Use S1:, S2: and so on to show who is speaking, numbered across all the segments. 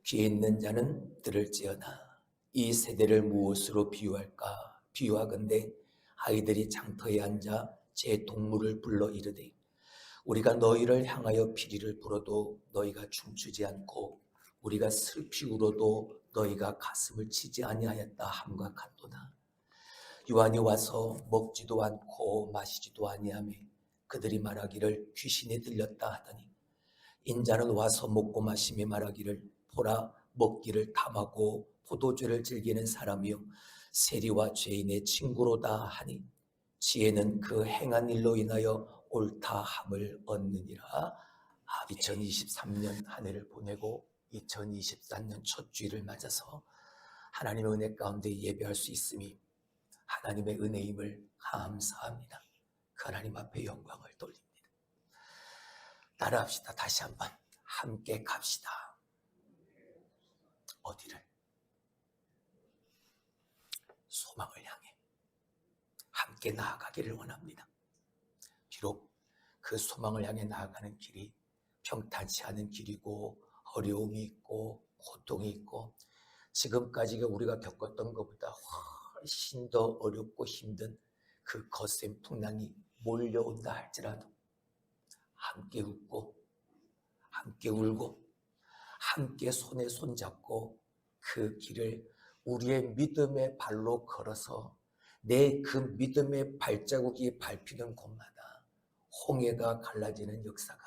S1: 귀에 있는 자는 들을지어다. 이 세대를 무엇으로 비유할까? 비유하건대 아이들이 장터에 앉아 제 동물을 불러 이르되 우리가 너희를 향하여 비리를 불어도 너희가 춤추지 않고 우리가 슬피 울어도 너희가 가슴을 치지 아니하였다 함과 같도다. 요한이 와서 먹지도 않고 마시지도 아니하며 그들이 말하기를 귀신이 들렸다 하더니 인자는 와서 먹고 마시며 말하기를 보라 먹기를 탐하고 포도주를 즐기는 사람이요 세리와 죄인의 친구로다 하니 지혜는 그 행한 일로 인하여 옳다함을 얻느니라. 2023년 한 해를 보내고 2024년 첫 주일을 맞아서 하나님의 은혜 가운데 예배할 수 있음이 하나님의 은혜임을 감사합니다. 그 하나님 앞에 영광을 돌립니다. 따라합시다. 다시 한번 함께 갑시다. 어디를? 소망을 향해 함께 나아가기를 원합니다. 비록 그 소망을 향해 나아가는 길이 평탄치 않은 길이고 어려움이 있고 고통이 있고 지금까지 우리가 겪었던 것보다 훨씬 더 어렵고 힘든 그 거센 풍랑이 몰려온다 할지라도 함께 웃고 함께 울고 함께 손에 손잡고 그 길을 우리의 믿음의 발로 걸어서 내 그 믿음의 발자국이 밟히는 곳마다 홍해가 갈라지는 역사가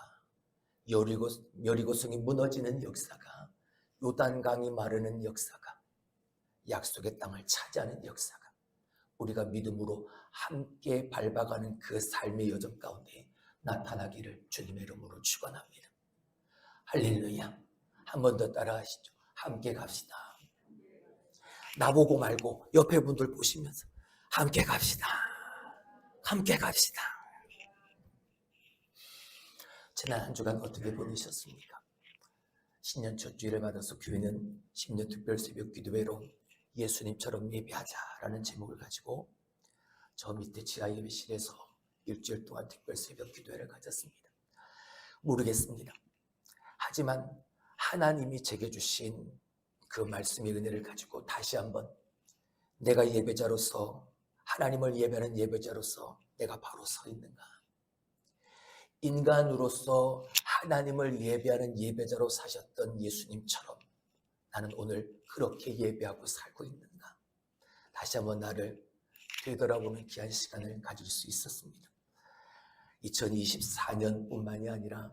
S1: 여리고성이 무너지는 역사가 요단강이 마르는 역사가 약속의 땅을 차지하는 역사가 우리가 믿음으로 함께 밟아가는 그 삶의 여정 가운데 나타나기를 주님의 이름으로 축원합니다. 할렐루야. 한 번 더 따라하시죠. 함께 갑시다. 나보고 말고 옆에 분들 보시면서 함께 갑시다. 함께 갑시다. 지난 한 주간 어떻게 보내셨습니까? 신년 첫 주일을 받아서 교회는 신년 특별 새벽 기도회로 예수님처럼 예배하자라는 제목을 가지고 저 밑에 지하 예배실에서 일주일 동안 특별 새벽 기도회를 가졌습니다. 모르겠습니다. 하지만 하나님이 제게 주신 그 말씀의 은혜를 가지고 다시 한번 내가 예배자로서 하나님을 예배하는 예배자로서 내가 바로 서 있는가? 인간으로서 하나님을 예배하는 예배자로 사셨던 예수님처럼 나는 오늘 그렇게 예배하고 살고 있는가? 다시 한번 나를 되돌아보는 귀한 시간을 가질 수 있었습니다. 2024년뿐만이 아니라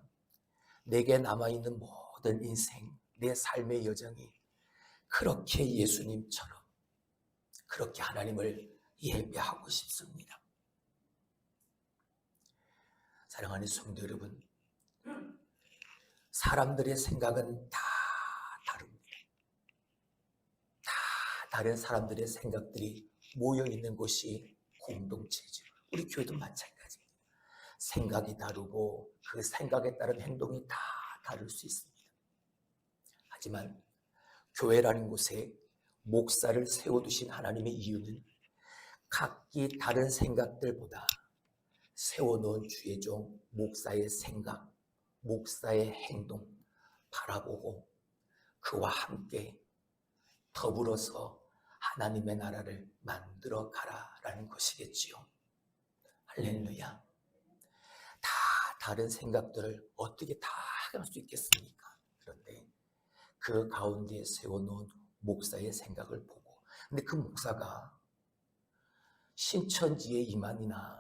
S1: 내게 남아있는 모든 인생, 내 삶의 여정이 그렇게 예수님처럼 그렇게 하나님을 예배하고 싶습니다. 사랑하는 성도 여러분, 사람들의 생각은 다 다릅니다. 다 다른 사람들의 생각들이 모여있는 곳이 공동체죠. 우리 교회도 마찬가지입니다. 생각이 다르고 그 생각에 따른 행동이 다 다를 수 있습니다. 하지만 교회라는 곳에 목사를 세워두신 하나님의 이유는 각기 다른 생각들보다 세워놓은 주의 종 목사의 생각, 목사의 행동 바라보고 그와 함께 더불어서 하나님의 나라를 만들어 가라라는 것이겠지요. 할렐루야. 다 다른 생각들을 어떻게 다 할 수 있겠습니까? 그런데 그 가운데 세워놓은 목사의 생각을 보고, 근데 그 목사가 신천지의 이만이나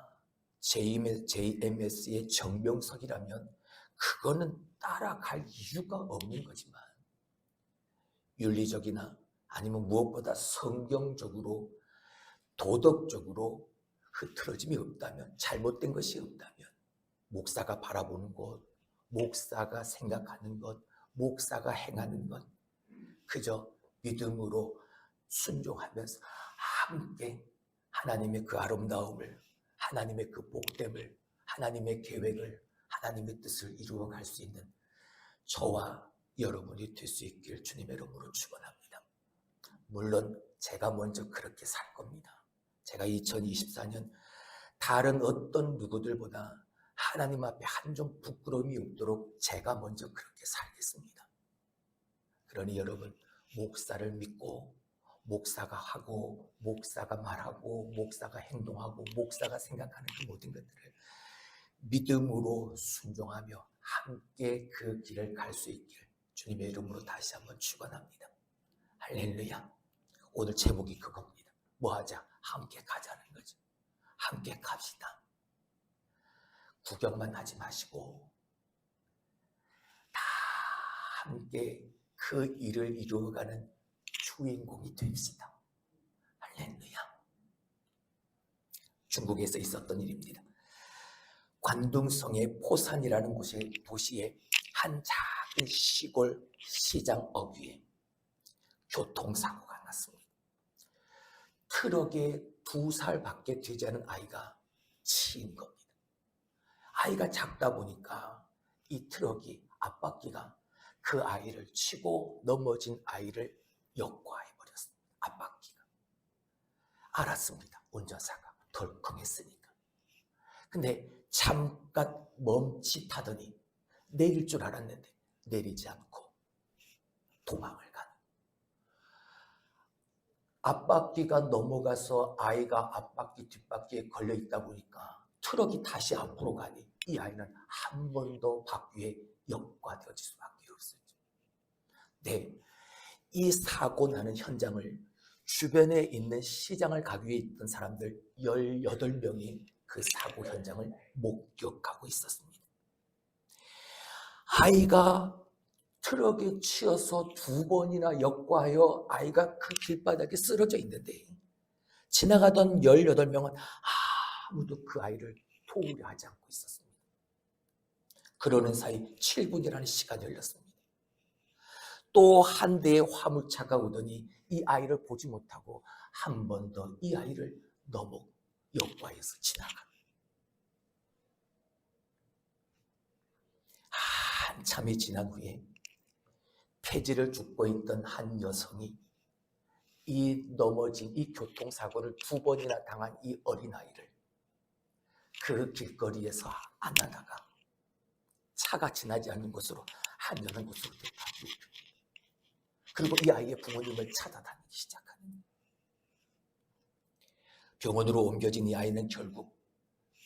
S1: JMS의 정명석이라면 그거는 따라갈 이유가 없는 거지만 윤리적이나 아니면 무엇보다 성경적으로 도덕적으로 흐트러짐이 없다면, 잘못된 것이 없다면 목사가 바라보는 것, 목사가 생각하는 것, 목사가 행하는 것 그저 믿음으로 순종하면서 함께 하나님의 그 아름다움을, 하나님의 그 복됨을, 하나님의 계획을, 하나님의 뜻을 이루어갈 수 있는 저와 여러분이 될 수 있길 주님의 이름으로 축원합니다. 물론 제가 먼저 그렇게 살 겁니다. 제가 2024년 다른 어떤 누구들보다 하나님 앞에 한 점 부끄러움이 없도록 제가 먼저 그렇게 살겠습니다. 그러니 여러분, 목사를 믿고 목사가 하고 목사가 말하고 목사가 행동하고 목사가 생각하는 그 모든 것들을 믿음으로 순종하며 함께 그 길을 갈 수 있길 주님의 이름으로 다시 한번 축원합니다. 할렐루야. 오늘 제목이 그겁니다. 뭐 하자? 함께 가자는 거죠. 함께 갑시다. 구경만 하지 마시고 다 함께 그 일을 이루어가는 주인공이 됩시다. 할렐루야. 중국에서 있었던 일입니다. 관둥성의 포산이라는 도시에 한 작은 시골 시장 어귀에 교통사고가 났습니다. 트럭에 2살밖에 되지 않은 아이가 치인 겁니다. 아이가 작다 보니까 이 트럭이 앞바퀴가 그 아이를 치고 넘어진 아이를 역과해버렸습니다. 앞바퀴가. 알았습니다. 운전사가 덜컹했으니까. 근데 잠깐 멈칫하더니 내릴 줄 알았는데 내리지 않고 도망을 가는. 앞바퀴가 넘어가서 아이가 앞바퀴 뒷바퀴에 걸려 있다 보니까 트럭이 다시 앞으로 가니 이 아이는 한 번도 바퀴에 역과되어질 수밖에 없었죠. 네, 이 사고 나는 현장을 주변에 있는 시장을 가기 위해 있던 사람들 18명이 그 사고 현장을 목격하고 있었습니다. 아이가 트럭에 치여서 2번이나 역과하여 아이가 그 길바닥에 쓰러져 있는데 지나가던 18명은 아무도 그 아이를 도우려 하지 않고 있었습니다. 그러는 사이 7분이라는 시간이 흘렀습니다. 또 한 대의 화물차가 오더니 이 아이를 보지 못하고 한 번 더 이 아이를 넘어 역과해서 지나가. 한참이 지난 후에 폐지를 줍고 있던 한 여성이 이 넘어진 이 교통사고를 2번이나 당한 이 어린아이를 그 길거리에서 안아다가 차가 지나지 않는 곳으로 안전한 곳으로 데려다 눕힙니다. 그리고 이 아이의 부모님을 찾아다니기 시작합니다. 병원으로 옮겨진 이 아이는 결국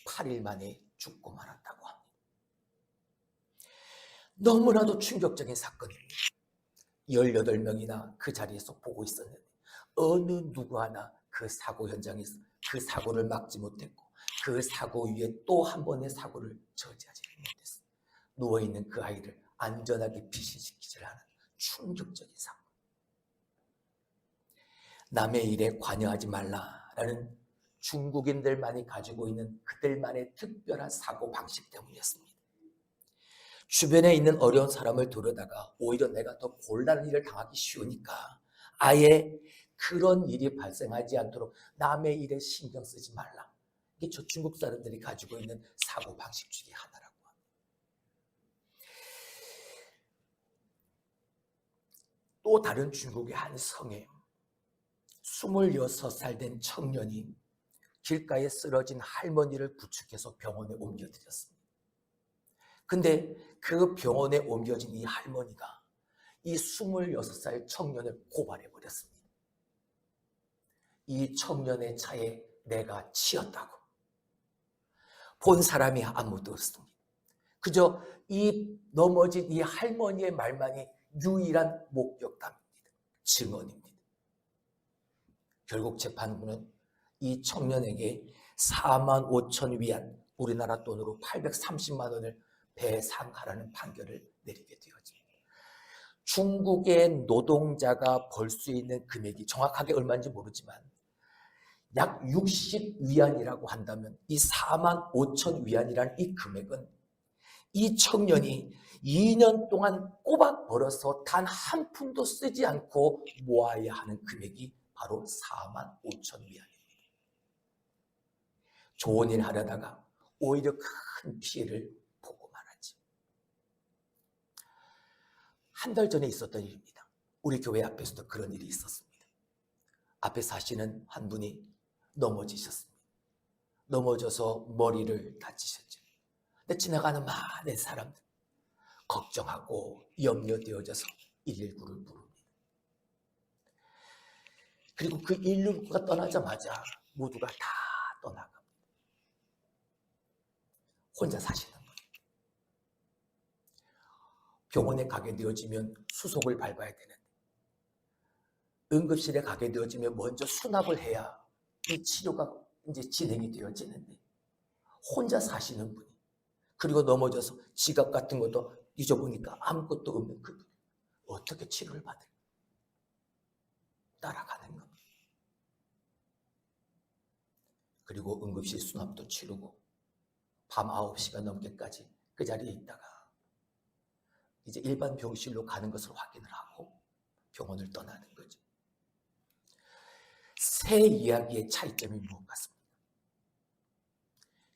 S1: 8일 만에 죽고 말았다고 합니다. 너무나도 충격적인 사건입니다. 18명이나 그 자리에서 보고 있었는데 어느 누구 하나 그 사고 현장에서 그 사고를 막지 못했고 그 사고 위에 또 한 번의 사고를 저지하지 못했습니다. 누워있는 그 아이를 안전하게 피신시키지 않은 충격적인 사건. 남의 일에 관여하지 말라라는 중국인들만이 가지고 있는 그들만의 특별한 사고 방식 때문이었습니다. 주변에 있는 어려운 사람을 도려다가 오히려 내가 더 곤란한 일을 당하기 쉬우니까 아예 그런 일이 발생하지 않도록 남의 일에 신경 쓰지 말라. 이게 저 중국 사람들이 가지고 있는 사고 방식 중에 하나라고 합니다. 또 다른 중국의 한 성에 26살 된 청년이 길가에 쓰러진 할머니를 부축해서 병원에 옮겨드렸습니다. 근데 그 병원에 옮겨진 이 할머니가 이 26살 청년을 고발해버렸습니다. 이 청년의 차에 내가 치였다고. 본 사람이 아무도 없습니다. 그저 이 넘어진 이 할머니의 말만이 유일한 목격담입니다. 증언입니다. 결국 재판부는 이 청년에게 4만 5천 위안, 우리나라 돈으로 830만 원을 배상하라는 판결을 내리게 되었습니다. 중국의 노동자가 벌 수 있는 금액이 정확하게 얼마인지 모르지만 약 60위안이라고 한다면 이 4만 5천 위안이라는 이 금액은 이 청년이 2년 동안 꼬박 벌어서 단 한 푼도 쓰지 않고 모아야 하는 금액이 바로 4만 5천 위안입니다. 좋은 일 하려다가 오히려 큰 피해를 보고 말았지. 한 달 전에 있었던 일입니다. 우리 교회 앞에서도 그런 일이 있었습니다. 앞에 사시는 한 분이 넘어지셨습니다. 넘어져서 머리를 다치셨죠. 근데 지나가는 많은 사람들 걱정하고 염려되어져서 119를 부릅니다. 그리고 그 119가 떠나자마자 모두가 다 떠나갑니다. 혼자 사시는 거예요. 병원에 가게 되어지면 수속을 밟아야 되는데, 응급실에 가게 되어지면 먼저 수납을 해야 이 치료가 이제 진행이 되어지는데, 혼자 사시는 분이, 그리고 넘어져서 지갑 같은 것도 잊어보니까 아무것도 없는 그분, 어떻게 치료를 받을까? 따라가는 겁니다. 그리고 응급실 수납도 치르고 밤 9시가 넘게까지 그 자리에 있다가 이제 일반 병실로 가는 것을 확인을 하고 병원을 떠나는 거죠. 새 이야기의 차이점이 무엇 같습니까?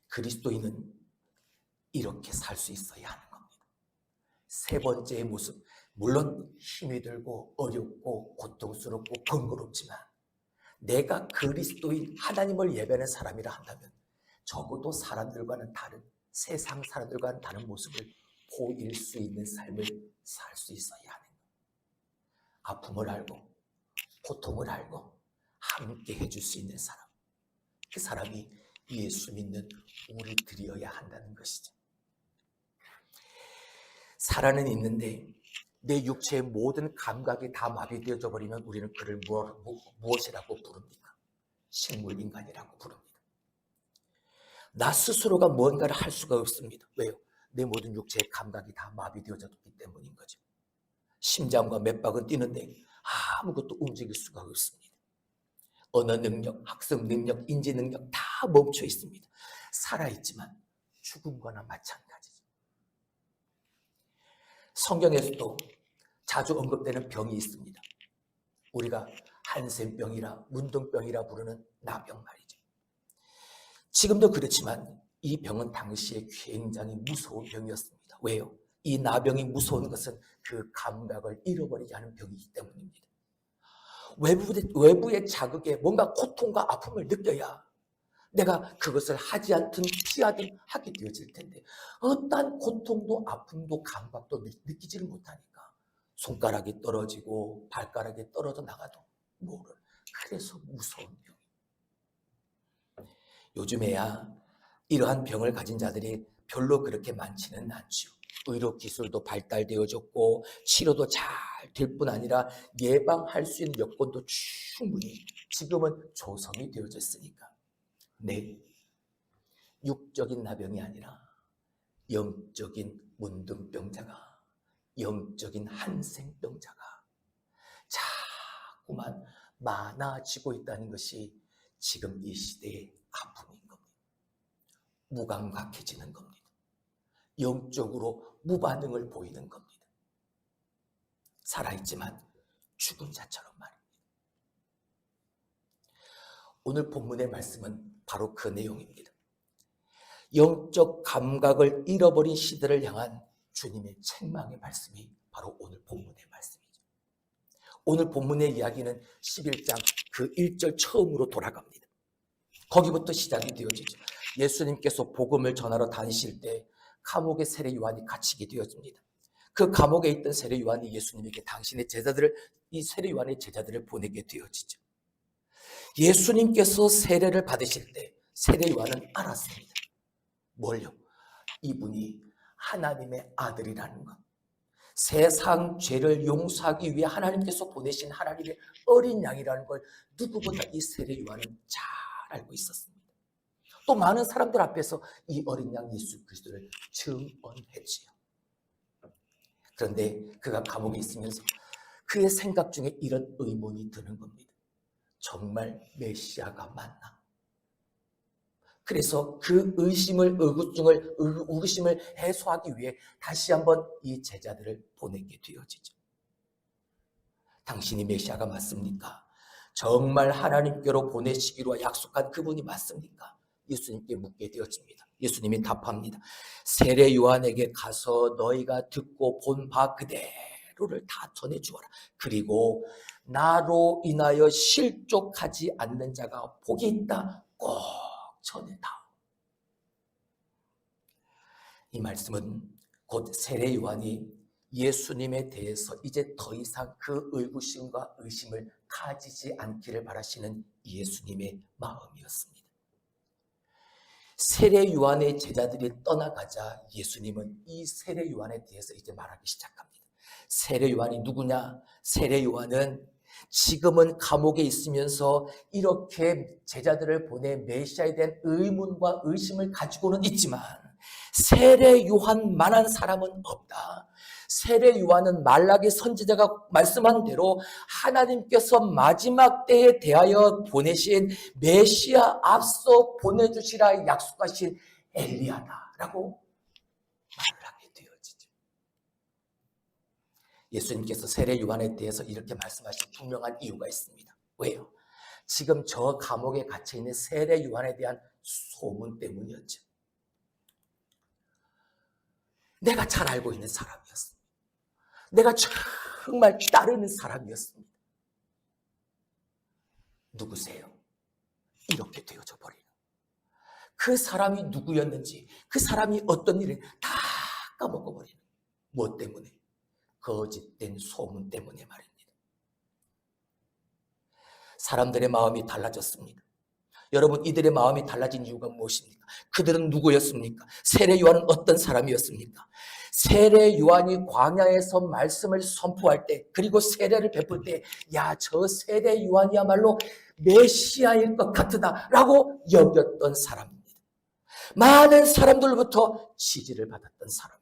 S1: 그리스도인은 이렇게 살 수 있어야 하는 겁니다. 세 번째의 모습, 물론 힘이 들고 어렵고 고통스럽고 번거롭지만 내가 그리스도인 하나님을 예배하는 사람이라 한다면 적어도 사람들과는 다른, 세상 사람들과는 다른 모습을 보일 수 있는 삶을 살 수 있어야 하는 거예요. 아픔을 알고 고통을 알고 함께 해줄 수 있는 사람, 그 사람이 예수 믿는 우리들이어야 한다는 것이죠. 살아는 있는데 내 육체의 모든 감각이 다 마비되어져 버리면 우리는 그를 무엇이라고 부릅니까? 식물인간이라고 부릅니다. 나 스스로가 뭔가를 할 수가 없습니다. 왜요? 내 모든 육체의 감각이 다 마비되어졌기 때문인 거죠. 심장과 맥박은 뛰는데 아무것도 움직일 수가 없습니다. 언어 능력, 학습 능력, 인지 능력 다 멈춰 있습니다. 살아있지만 죽음과나 마찬가지죠. 성경에서도 자주 언급되는 병이 있습니다. 우리가 한센병이라 문둥병이라 부르는 나병 말이죠. 지금도 그렇지만 이 병은 당시에 굉장히 무서운 병이었습니다. 왜요? 이 나병이 무서운 것은 그 감각을 잃어버리지 않은 병이기 때문입니다. 외부의 자극에 뭔가 고통과 아픔을 느껴야 내가 그것을 하지 않든 피하든 하게 되어질 텐데 어떠한 고통도 아픔도 감각도 느끼지를 못하니까 손가락이 떨어지고 발가락이 떨어져 나가도 모를, 그래서 무서운 병. 요즘에야 이러한 병을 가진 자들이 별로 그렇게 많지는 않죠. 의료 기술도 발달되어졌고 치료도 잘 될 뿐 아니라 예방할 수 있는 여건도 충분히 지금은 조성이 되어졌으니까 네, 육적인 나병이 아니라 영적인 문둥병자가, 영적인 한센병자가 자꾸만 많아지고 있다는 것이 지금 이 시대의 아픔인 겁니다. 무감각해지는 겁니다. 영적으로 무반응을 보이는 겁니다. 살아있지만 죽은 자처럼 말입니다. 오늘 본문의 말씀은 바로 그 내용입니다. 영적 감각을 잃어버린 시대를 향한 주님의 책망의 말씀이 바로 오늘 본문의 말씀이죠. 오늘 본문의 이야기는 11장 그 1절 처음으로 돌아갑니다. 거기부터 시작이 되어지죠. 예수님께서 복음을 전하러 다니실 때 감옥에 세례 요한이 갇히게 되어집니다. 그 감옥에 있던 세례 요한이 예수님에게 당신의 제자들을, 이 세례 요한의 제자들을 보내게 되어지죠. 예수님께서 세례를 받으실 때 세례 요한은 알았습니다. 뭘요? 이분이 하나님의 아들이라는 것, 세상 죄를 용서하기 위해 하나님께서 보내신 하나님의 어린 양이라는 걸 누구보다 이 세례 요한은 잘 알고 있었습니다. 또 많은 사람들 앞에서 이 어린 양 예수 그리스도를 증언했지요. 그런데 그가 감옥에 있으면서 그의 생각 중에 이런 의문이 드는 겁니다. 정말 메시아가 맞나? 그래서 그 의구심을 해소하기 위해 다시 한번 이 제자들을 보내게 되어지죠. 당신이 메시아가 맞습니까? 정말 하나님께로 보내시기로 약속한 그분이 맞습니까? 예수님께 묻게 되어집니다. 예수님이 답합니다. 세례 요한에게 가서 너희가 듣고 본 바 그대로를 다 전해주어라. 그리고 나로 인하여 실족하지 않는 자가 복이 있다. 꼭 전해다. 이 말씀은 곧 세례 요한이 예수님에 대해서 이제 더 이상 그 의구심과 의심을 가지지 않기를 바라시는 예수님의 마음이었습니다. 세례 요한의 제자들이 떠나가자 예수님은 이 세례 요한에 대해서 이제 말하기 시작합니다. 세례 요한이 누구냐? 세례 요한은 지금은 감옥에 있으면서 이렇게 제자들을 보내 메시아에 대한 의문과 의심을 가지고는 있지만 세례 요한만한 사람은 없다. 세례 요한은 말라기 선지자가 말씀한 대로 하나님께서 마지막 때에 대하여 보내신 메시아 앞서 보내주시라 약속하신 엘리야다라고 말을 하게 되어지죠. 예수님께서 세례 요한에 대해서 이렇게 말씀하신 분명한 이유가 있습니다. 왜요? 지금 저 감옥에 갇혀있는 세례 요한에 대한 소문 때문이었죠. 내가 잘 알고 있는 사람이었습니다. 내가 정말 따르는 사람이었습니다. 누구세요? 이렇게 되어져 버리는. 그 사람이 누구였는지, 그 사람이 어떤 일을 다 까먹어버리는. 무엇 때문에? 거짓된 소문 때문에 말입니다. 사람들의 마음이 달라졌습니다. 여러분, 이들의 마음이 달라진 이유가 무엇입니까? 그들은 누구였습니까? 세례 요한은 어떤 사람이었습니까? 세례 요한이 광야에서 말씀을 선포할 때, 그리고 세례를 베풀 때, 야, 저 세례 요한이야말로 메시아일 것 같으다라고 여겼던 사람입니다. 많은 사람들로부터 지지를 받았던 사람이죠.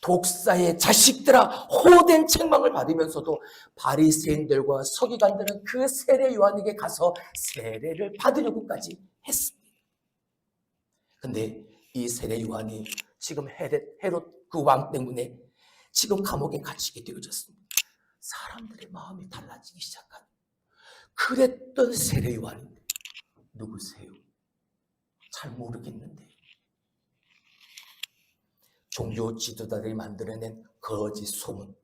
S1: 독사의 자식들아, 호된 책망을 받으면서도 바리새인들과 서기관들은 그 세례 요한에게 가서 세례를 받으려고까지 했습니다. 근데 이 세례 요한이 지금 헤롯 그 왕 때문에 지금 감옥에 갇히게 되어졌습니다. 사람들의 마음이 달라지기 시작한 그랬던 세례 요한인데 누구세요? 잘 모르겠는데. 종교 지도자들이 만들어낸 거짓 소문.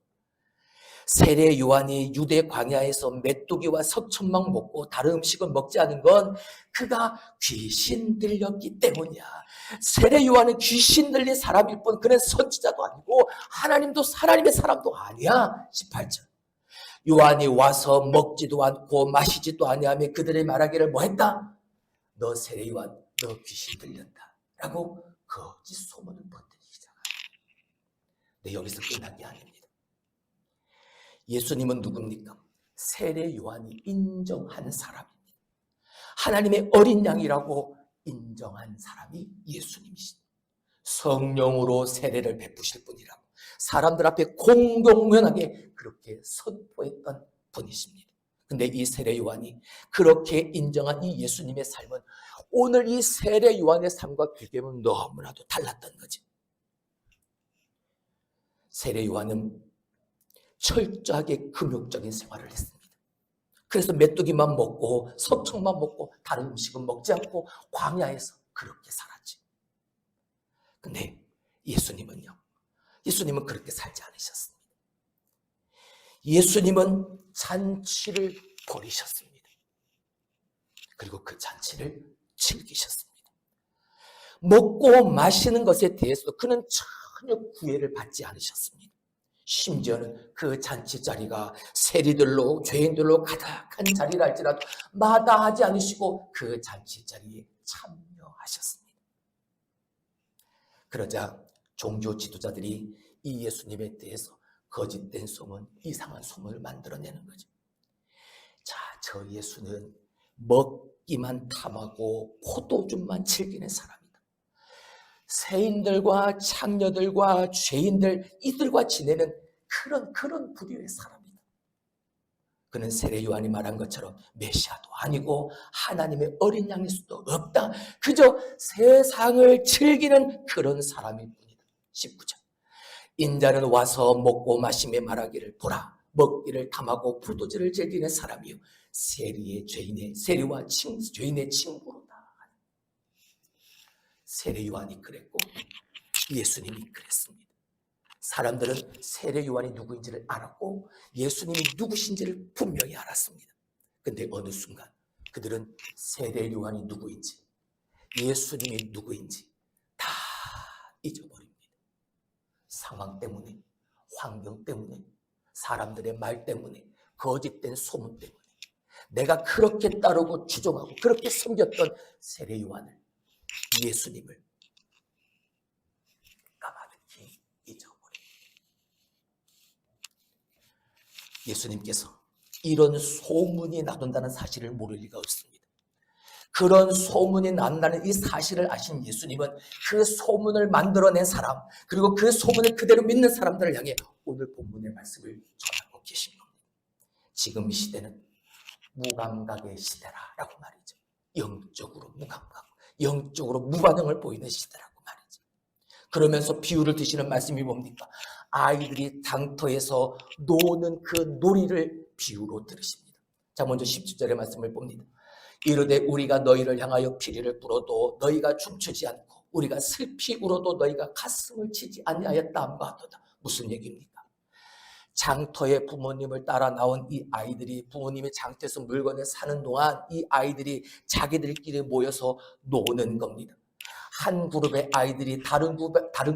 S1: 세례 요한이 유대 광야에서 메뚜기와 석천막 먹고 다른 음식을 먹지 않은 건 그가 귀신 들렸기 때문이야. 세례 요한은 귀신 들린 사람일 뿐 그는 선지자도 아니고 하나님의 사람도 아니야. 18절. 요한이 와서 먹지도 않고 마시지도 아니하며 그들의 말하기를 뭐 했다? 너 세례 요한, 너 귀신 들렸다 라고 거짓 소문을 퍼뜨리기 시작합니다. 근데 여기서 끝난 게 아닙니다. 예수님은 누굽니까? 세례 요한이 인정한 사람입니다. 하나님의 어린 양이라고 인정한 사람이 예수님이십니다. 성령으로 세례를 베푸실 분이라고 사람들 앞에 공공연하게 그렇게 선포했던 분이십니다. 근데 이 세례 요한이 그렇게 인정한 이 예수님의 삶은 오늘 이 세례 요한의 삶과 비교하면 너무나도 달랐던 거죠. 세례 요한은 철저하게 금욕적인 생활을 했습니다. 그래서 메뚜기만 먹고 석청만 먹고 다른 음식은 먹지 않고 광야에서 그렇게 살았지. 근데 예수님은요. 예수님은 그렇게 살지 않으셨습니다. 예수님은 잔치를 벌이셨습니다. 그리고 그 잔치를 즐기셨습니다. 먹고 마시는 것에 대해서 그는 전혀 구애를 받지 않으셨습니다. 심지어는 그 잔치 자리가 세리들로 죄인들로 가득한 자리라 할지라도 마다하지 않으시고 그 잔치 자리에 참여하셨습니다. 그러자 종교 지도자들이 이 예수님에 대해서 거짓된 소문, 이상한 소문을 만들어내는 거죠. 자, 저 예수는 먹기만 탐하고 포도주만 즐기는 사람이다. 세인들과 창녀들과 죄인들 이들과 지내는 그런 부류의 사람이다. 그는 세례 요한이 말한 것처럼 메시아도 아니고 하나님의 어린 양일 수도 없다. 그저 세상을 즐기는 그런 사람일 뿐이다. 19절. 인자는 와서 먹고 마시며 말하기를 보라, 먹기를 탐하고 포도주를 즐기는 사람이요 세리와 죄인의 친구로다. 세례 요한이 그랬고 예수님이 그랬습니다. 사람들은 세례 요한이 누구인지를 알았고 예수님이 누구신지를 분명히 알았습니다. 근데 어느 순간 그들은 세례 요한이 누구인지 예수님이 누구인지 다 잊어버립니다. 상황 때문에, 환경 때문에, 사람들의 말 때문에, 거짓된 소문 때문에 내가 그렇게 따르고 추종하고 그렇게 섬겼던 세례 요한을, 예수님을 까마득히 잊어버린, 예수님께서 이런 소문이 나돈다는 사실을 모를 리가 없습니다. 그런 소문이 난다는 이 사실을 아신 예수님은 그 소문을 만들어낸 사람, 그리고 그 소문을 그대로 믿는 사람들을 향해 오늘 본문의 말씀을 전하고 계신 겁니다. 지금 이 시대는 무감각의 시대라고 말이죠. 영적으로 무감각, 영적으로 무반응을 보이는 시대라고 말이죠. 그러면서 비유를 드시는 말씀이 뭡니까? 아이들이 장터에서 노는 그 놀이를 비유로 들으십니다. 자, 먼저 17절의 말씀을 봅니다. 이르되 우리가 너희를 향하여 피리를 불어도 너희가 춤추지 않고 우리가 슬피 울어도 너희가 가슴을 치지 아니하였다 함과 같도다. 무슨 얘기입니까? 장터에 부모님을 따라 나온 이 아이들이 부모님의 장터에서 물건을 사는 동안 이 아이들이 자기들끼리 모여서 노는 겁니다. 한 그룹의 아이들이 다른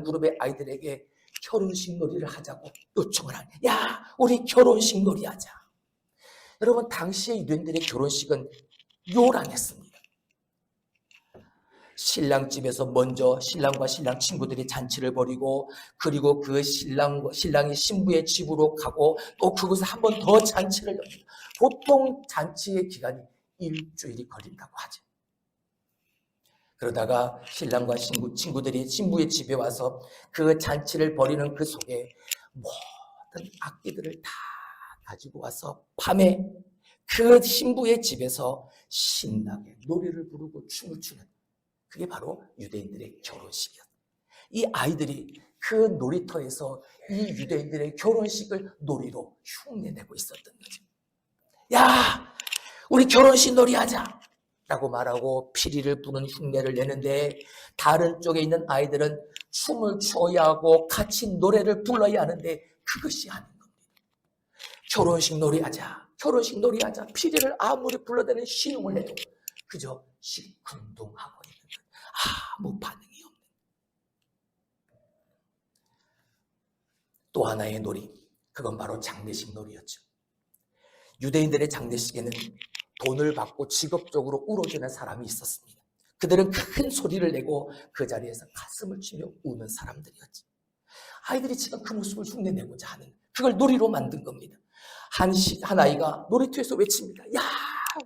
S1: 그룹의 아이들에게 결혼식 놀이를 하자고 요청을 하네. 야, 우리 결혼식 놀이 하자. 여러분, 당시의 유대인들의 결혼식은 요란했습니다. 신랑 집에서 먼저 신랑과 신랑 친구들이 잔치를 벌이고, 그리고 그 신랑이 신부의 집으로 가고, 또 그곳에 한 번 더 잔치를 엽니다. 보통 잔치의 기간이 일주일이 걸린다고 하죠. 그러다가 신랑과 친구들이 신부의 집에 와서 그 잔치를 벌이는 그 속에 모든 악기들을 다 가지고 와서 밤에 그 신부의 집에서 신나게 노래를 부르고 춤을 추는, 그게 바로 유대인들의 결혼식이었어요. 이 아이들이 그 놀이터에서 이 유대인들의 결혼식을 놀이로 흉내내고 있었던 거죠. 야, 우리 결혼식 놀이하자 라고 말하고 피리를 부는 흉내를 내는데, 다른 쪽에 있는 아이들은 춤을 춰야 하고 같이 노래를 불러야 하는데 그것이 아닌 겁니다. 결혼식 놀이하자, 결혼식 놀이하자, 피리를 아무리 불러대는 신용을 해도 그저 시큰둥하고 있는 것, 아무 반응이 없는. 또 하나의 놀이, 그건 바로 장례식 놀이였죠. 유대인들의 장례식에는 돈을 받고 직업적으로 울어주는 사람이 있었습니다. 그들은 큰 소리를 내고 그 자리에서 가슴을 치며 우는 사람들이었지. 아이들이 지금 그 모습을 흉내내고자 하는, 그걸 놀이로 만든 겁니다. 한 아이가 놀이터에서 외칩니다. 야,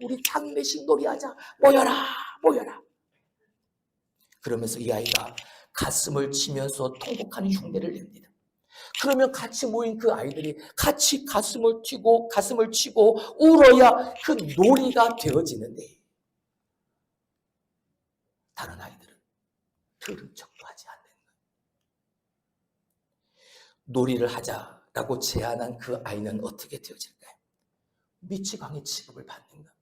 S1: 우리 장례식 놀이하자. 모여라, 모여라. 그러면서 이 아이가 가슴을 치면서 통곡하는 흉내를 냅니다. 그러면 같이 모인 그 아이들이 같이 가슴을 치고 울어야 그 놀이가 되어지는데, 다른 아이들은 들은 척도 하지 않는 거예요. 놀이를 하자라고 제안한 그 아이는 어떻게 되어질까요? 미치광이 취급을 받는가?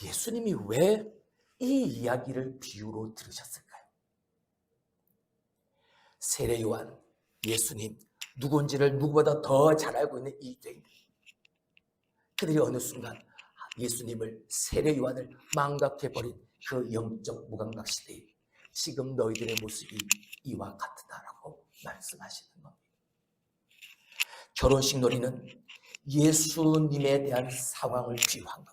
S1: 예수님이 왜 이 이야기를 비유로 들으셨을까요? 세례 요한, 예수님, 누군지를 누구보다 더 잘 알고 있는 이 유대인들, 그들이 어느 순간 예수님을, 세례 요한을 망각해버린 그 영적 무감각 시대에 지금 너희들의 모습이 이와 같다라고 말씀하시는 겁니다. 결혼식 놀이는 예수님에 대한 상황을 비유한 겁니다.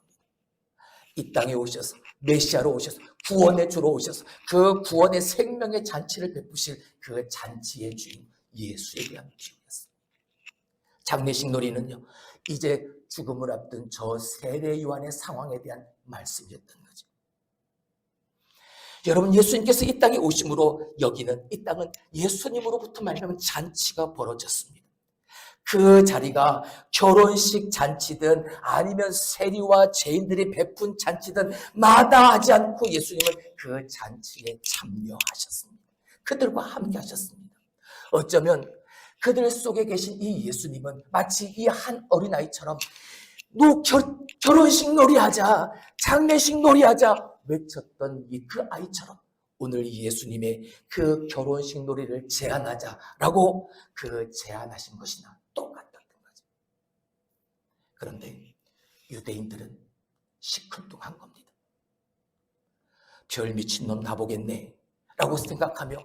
S1: 이 땅에 오셔서, 메시아로 오셔서, 구원의 주로 오셔서 그 구원의 생명의 잔치를 베푸실 그 잔치의 주인 예수에 대한 비유였습니다. 장례식 놀이는요, 이제 죽음을 앞둔 저 세례 요한의 상황에 대한 말씀이었던 거죠. 여러분, 예수님께서 이 땅에 오심으로 여기는, 이 땅은 예수님으로부터 말하면 잔치가 벌어졌습니다. 그 자리가 결혼식 잔치든 아니면 세리와 죄인들이 베푼 잔치든 마다하지 않고 예수님은 그 잔치에 참여하셨습니다. 그들과 함께 하셨습니다. 어쩌면 그들 속에 계신 이 예수님은 마치 이 한 어린아이처럼 결혼식 놀이하자, 장례식 놀이하자 외쳤던 이 그 아이처럼 오늘 예수님의 그 결혼식 놀이를 제안하자라고 그 제안하신 것이나 똑같았던 거죠. 그런데 유대인들은 시큰둥한 겁니다. 별 미친놈 다 보겠네 라고 생각하며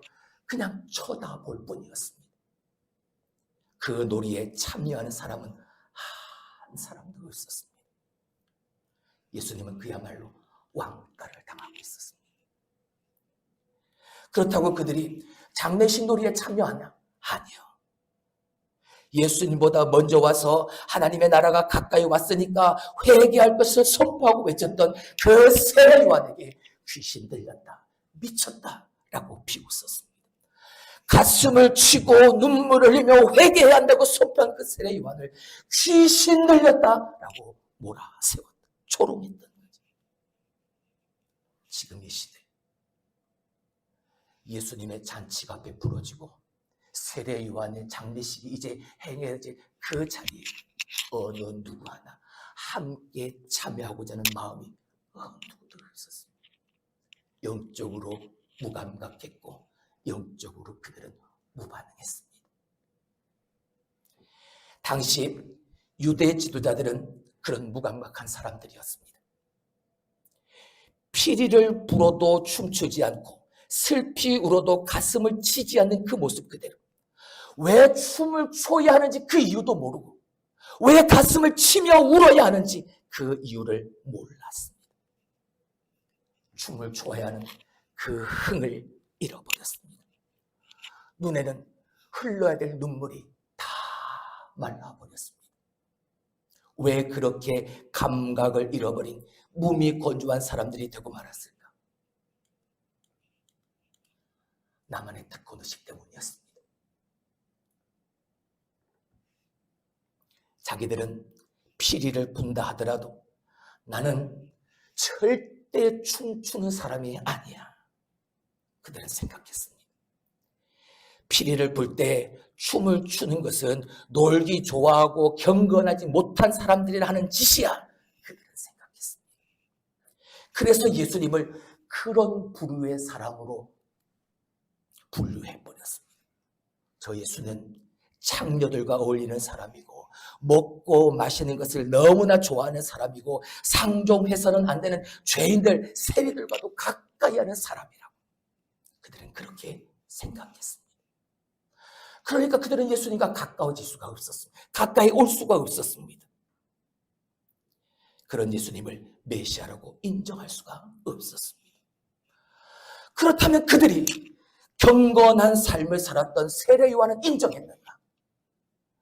S1: 그냥 쳐다볼 뿐이었습니다. 그 놀이에 참여하는 사람은 한 사람도 없었습니다. 예수님은 그야말로 왕따를 당하고 있었습니다. 그렇다고 그들이 장례식 놀이에 참여하냐? 아니요. 예수님보다 먼저 와서 하나님의 나라가 가까이 왔으니까 회개할 것을 선포하고 외쳤던 그 세례 요한에게 귀신 들렸다, 미쳤다라고 비웃었습니다. 가슴을 치고 눈물을 흘리며 회개해야 한다고 선포한 그 세례 요한을 귀신 들렸다라고 몰아세웠다, 조롱했던 거죠. 지금 이 시대 예수님의 잔치가 베풀어지고 세례 요한의 장례식이 이제 행해질 그 자리에 어느 누구 하나 함께 참여하고자 하는 마음이 누구도 없었습니다. 영적으로 무감각했고 영적으로 그들은 무반응했습니다. 당시 유대 지도자들은 그런 무감각한 사람들이었습니다. 피리를 불어도 춤추지 않고 슬피 울어도 가슴을 치지 않는 그 모습 그대로, 왜 춤을 춰야 하는지 그 이유도 모르고 왜 가슴을 치며 울어야 하는지 그 이유를 몰랐습니다. 춤을 춰야 하는 그 흥을 잃어버렸습니다. 눈에는 흘러야 될 눈물이 다 말라버렸습니다. 왜 그렇게 감각을 잃어버린 몸이 건조한 사람들이 되고 말았을까? 나만의 특권의식 때문이었습니다. 자기들은 피리를 분다 하더라도 나는 절대 춤추는 사람이 아니야, 그들은 생각했습니다. 피리를 불 때 춤을 추는 것은 놀기 좋아하고 경건하지 못한 사람들이 하는 짓이야, 그들은 생각했습니다. 그래서 예수님을 그런 부류의 사람으로 분류해버렸습니다. 저 예수는 창녀들과 어울리는 사람이고 먹고 마시는 것을 너무나 좋아하는 사람이고 상종해서는 안 되는 죄인들, 세리들과도 가까이 하는 사람이라고 그들은 그렇게 생각했습니다. 그러니까 그들은 예수님과 가까워질 수가 없었습니다. 가까이 올 수가 없었습니다. 그런 예수님을 메시아라고 인정할 수가 없었습니다. 그렇다면 그들이 경건한 삶을 살았던 세례 요한은 인정했는가?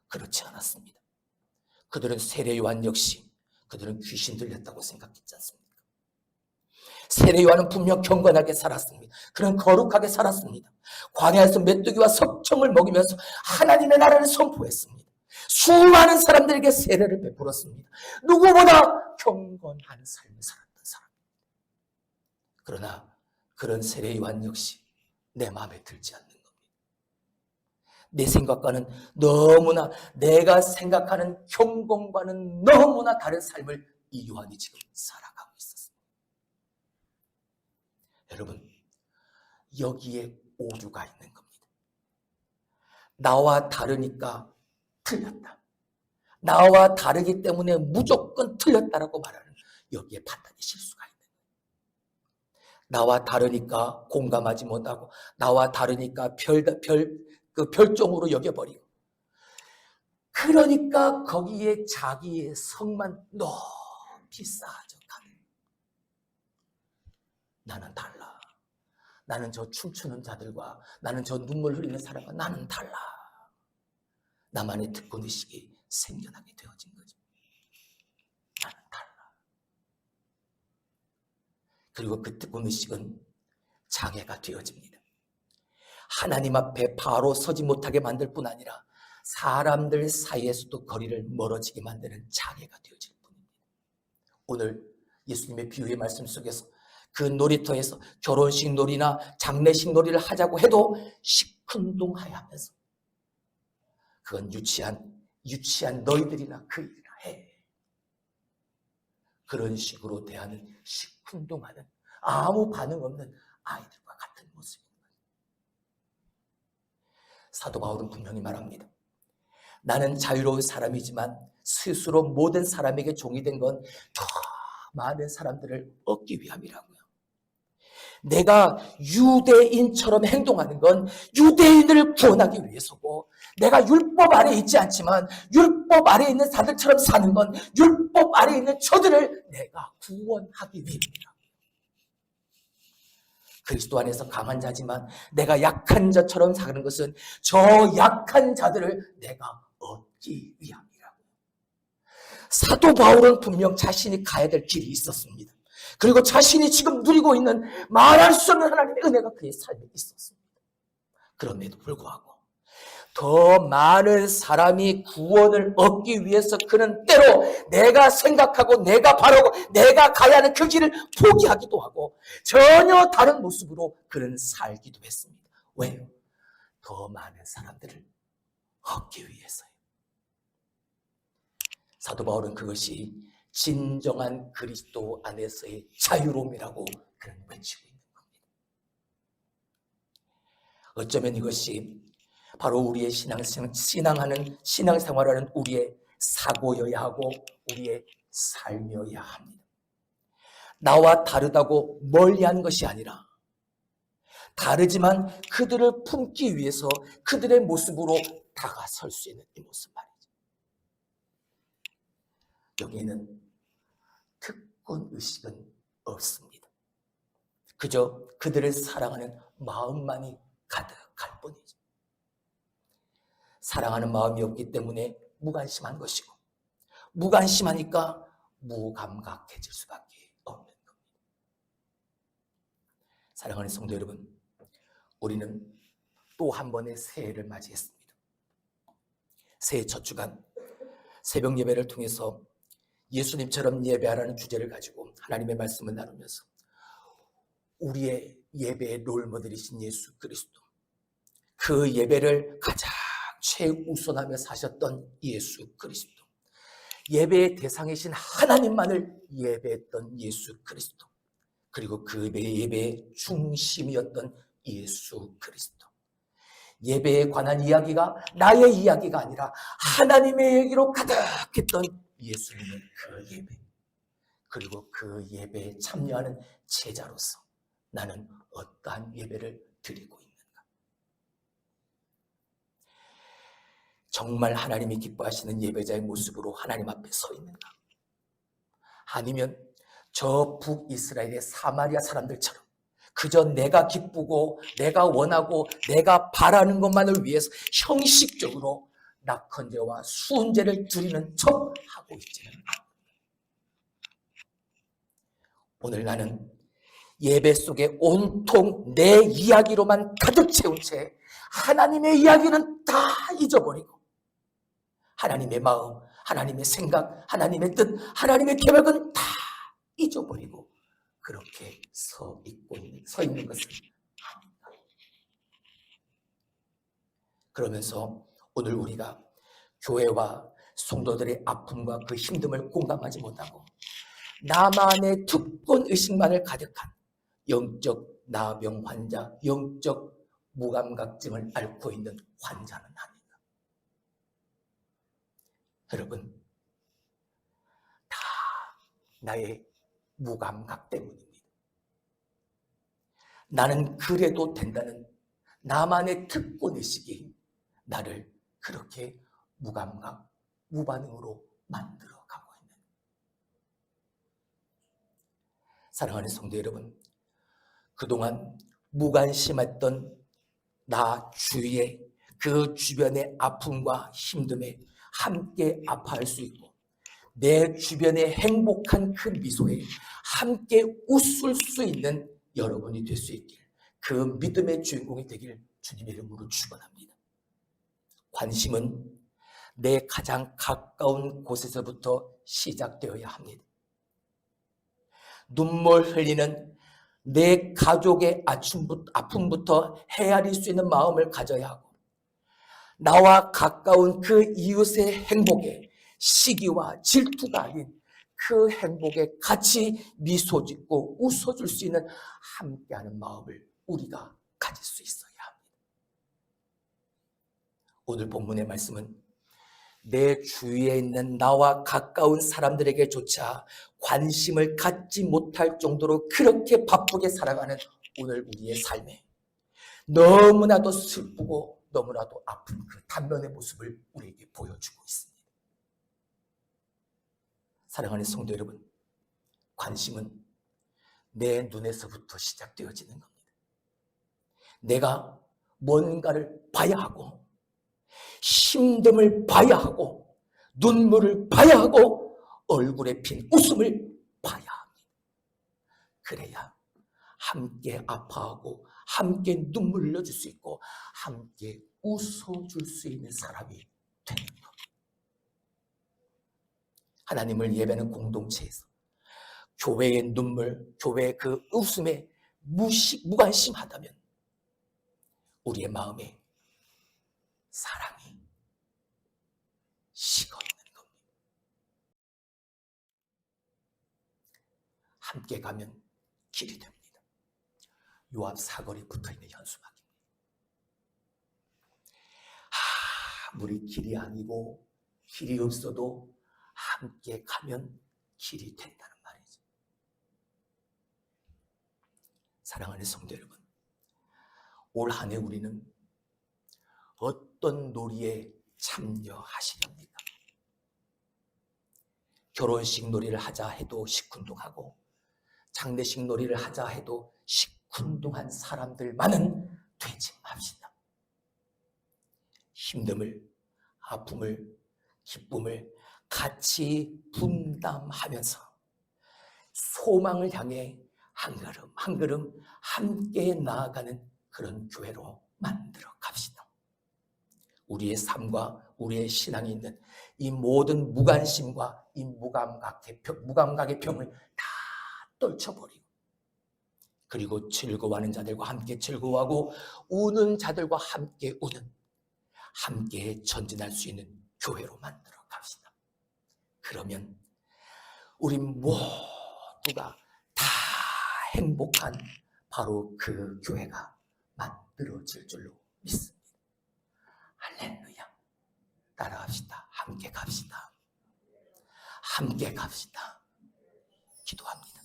S1: 그렇지 않았습니다. 그들은 세례 요한 역시 그들은 귀신 들렸다고 생각했지 않습니까? 세례 요한은 분명 경건하게 살았습니다. 그는 거룩하게 살았습니다. 광야에서 메뚜기와 석청을 먹이면서 하나님의 나라를 선포했습니다. 수많은 사람들에게 세례를 베풀었습니다. 누구보다 경건한 삶을 살았던 사람입니다. 그러나 그런 세례 요한 역시 내 마음에 들지 않는 겁니다. 내 생각과는 너무나, 내가 생각하는 경건과는 너무나 다른 삶을 이 요한이 지금 살아가고 있었습니다. 여러분, 여기에 오류가 있는 겁니다. 나와 다르니까 틀렸다, 나와 다르기 때문에 무조건 틀렸다라고 말하는, 여기에 판단의 실수가 있는 거예요. 나와 다르니까 공감하지 못하고 나와 다르니까 별종으로 여겨버리고, 그러니까 거기에 자기의 성만 높이 쌓아져가는, 나는 달라, 나는 저 춤추는 자들과, 나는 저 눈물 흘리는 사람과 나는 달라, 나만의 특권의식이 생겨나게 되어진 거죠. 나는 달라. 그리고 그 특권의식은 장애가 되어집니다. 하나님 앞에 바로 서지 못하게 만들 뿐 아니라 사람들 사이에서도 거리를 멀어지게 만드는 장애가 되어질 뿐입니다. 오늘 예수님의 비유의 말씀 속에서 그 놀이터에서 결혼식 놀이나 장례식 놀이를 하자고 해도 시큰둥하여 하면서, 그건 유치한 너희들이나 그 일이나 해, 그런 식으로 대하는 시큰둥하는, 아무 반응 없는 아이들과 같은 모습입니다. 사도 바울은 분명히 말합니다. 나는 자유로운 사람이지만 스스로 모든 사람에게 종이 된 건 더 많은 사람들을 얻기 위함이라고요. 내가 유대인처럼 행동하는 건 유대인을 구원하기 위해서고, 내가 율법 아래 있지 않지만 율법 아래 있는 사람들처럼 사는 건 율법 아래 있는 저들을 내가 구원하기 위함이다. 그리스도 안에서 강한 자지만 내가 약한 자처럼 사는 것은 저 약한 자들을 내가 얻기 위함이라고. 사도 바울은 분명 자신이 가야 될 길이 있었습니다. 그리고 자신이 지금 누리고 있는 말할 수 없는 하나님의 은혜가 그의 삶에 있었습니다. 그럼에도 불구하고 더 많은 사람이 구원을 얻기 위해서 그는 때로 내가 생각하고 내가 바라고 내가 가야 하는 그 길을 포기하기도 하고 전혀 다른 모습으로 그는 살기도 했습니다. 왜요? 더 많은 사람들을 얻기 위해서요. 사도 바울은 그것이 진정한 그리스도 안에서의 자유로움이라고 그는 외치고 있는 겁니다. 어쩌면 이것이 바로 우리의 신앙생활하는 우리의 사고여야 하고 우리의 삶이어야 합니다. 나와 다르다고 멀리하는 것이 아니라 다르지만 그들을 품기 위해서 그들의 모습으로 다가설 수 있는 이 모습 말이죠. 여기에는 특권의식은 없습니다. 그저 그들을 사랑하는 마음만이 가득할 뿐이죠. 사랑하는 마음이 없기 때문에 무관심한 것이고 무관심하니까 무감각해질 수밖에 없는 겁니다. 사랑하는 성도 여러분, 우리는 또 한 번의 새해를 맞이했습니다. 새해 첫 주간 새벽 예배를 통해서 예수님처럼 예배하라는 주제를 가지고 하나님의 말씀을 나누면서 우리의 예배의 롤모델이신 예수 그리스도, 그 예배를 가장 최우선하며 사셨던 예수 그리스도, 예배의 대상이신 하나님만을 예배했던 예수 그리스도, 그리고 그 예배의 중심이었던 예수 그리스도, 예배에 관한 이야기가 나의 이야기가 아니라 하나님의 얘기로 가득했던 예수님의 그 예배, 그리고 그 예배에 참여하는 제자로서 나는 어떠한 예배를 드리고 있는가? 정말 하나님이 기뻐하시는 예배자의 모습으로 하나님 앞에 서 있는가? 아니면 저 북이스라엘의 사마리아 사람들처럼 그저 내가 기쁘고 내가 원하고 내가 바라는 것만을 위해서 형식적으로 낙헌제와 수은제를 드리는 척하고 있지는 않습니다. 오늘 나는 예배 속에 온통 내 이야기로만 가득 채운 채 하나님의 이야기는 다 잊어버리고 하나님의 마음, 하나님의 생각, 하나님의 뜻, 하나님의 계획은 다 잊어버리고 그렇게 서 있는 것은 아닌가. 그러면서 오늘 우리가 교회와 성도들의 아픔과 그 힘듦을 공감하지 못하고 나만의 특권의식만을 가득한 영적 나병 환자, 영적 무감각증을 앓고 있는 환자는 아닌가. 여러분, 다 나의 무감각 때문입니다. 나는 그래도 된다는 나만의 특권의식이 나를 그렇게 무감각, 무반응으로 만들어가고 있는. 사랑하는 성도 여러분, 그동안 무관심했던 나 주위의 그 주변의 아픔과 힘듦에 함께 아파할 수 있고 내 주변의 행복한 그 미소에 함께 웃을 수 있는 여러분이 될 수 있길, 그 믿음의 주인공이 되길 주님의 이름으로 축원합니다. 관심은 내 가장 가까운 곳에서부터 시작되어야 합니다. 눈물 흘리는 내 가족의 아픔부터 헤아릴 수 있는 마음을 가져야 하고 나와 가까운 그 이웃의 행복에 시기와 질투가 아닌 그 행복에 같이 미소 짓고 웃어줄 수 있는 함께하는 마음을 우리가 가질 수 있어야 합니다. 오늘 본문의 말씀은 내 주위에 있는 나와 가까운 사람들에게조차 관심을 갖지 못할 정도로 그렇게 바쁘게 살아가는 오늘 우리의 삶에 너무나도 슬프고 너무나도 아픈 그 단면의 모습을 우리에게 보여주고 있습니다. 사랑하는 성도 여러분, 관심은 내 눈에서부터 시작되어지는 겁니다. 내가 뭔가를 봐야 하고 힘듦을 봐야 하고 눈물을 봐야 하고 얼굴에 핀 웃음을 봐야 합니다. 그래야 함께 아파하고 함께 눈물 흘려줄 수 있고 함께 웃어줄 수 있는 사람이 되는 겁니다. 하나님을 예배하는 공동체에서 교회의 눈물, 교회의 그 웃음에 무관심하다면 우리의 마음에 사랑이 식어있는 겁니다. 함께 가면 길이 됩니다. 요압 사거리에 붙어있는 현수막입니다. 아무리 길이 아니고 길이 없어도 함께 가면 길이 된다는 말이죠. 사랑하는 성도 여러분, 올 한 해 우리는 어떤 놀이에 참여하시렵니까? 결혼식 놀이를 하자 해도 시큰둥하고 장례식 놀이를 하자 해도 시큰둥한 사람들만은 되지 맙시다. 힘듦을, 아픔을, 기쁨을 같이 분담하면서 소망을 향해 한 걸음 한 걸음 함께 나아가는 그런 교회로 만들어 갑시다. 우리의 삶과 우리의 신앙이 있는 이 모든 무관심과 이 무감각의 병을 다 떨쳐버리고 그리고 즐거워하는 자들과 함께 즐거워하고 우는 자들과 함께 우는 함께 전진할 수 있는 교회로 만들어 갑시다. 그러면 우리 모두가 다 행복한 바로 그 교회가 만들어질 줄로 믿습니다. 할렐루야. 따라합시다. 함께 갑시다. 함께 갑시다. 기도합니다.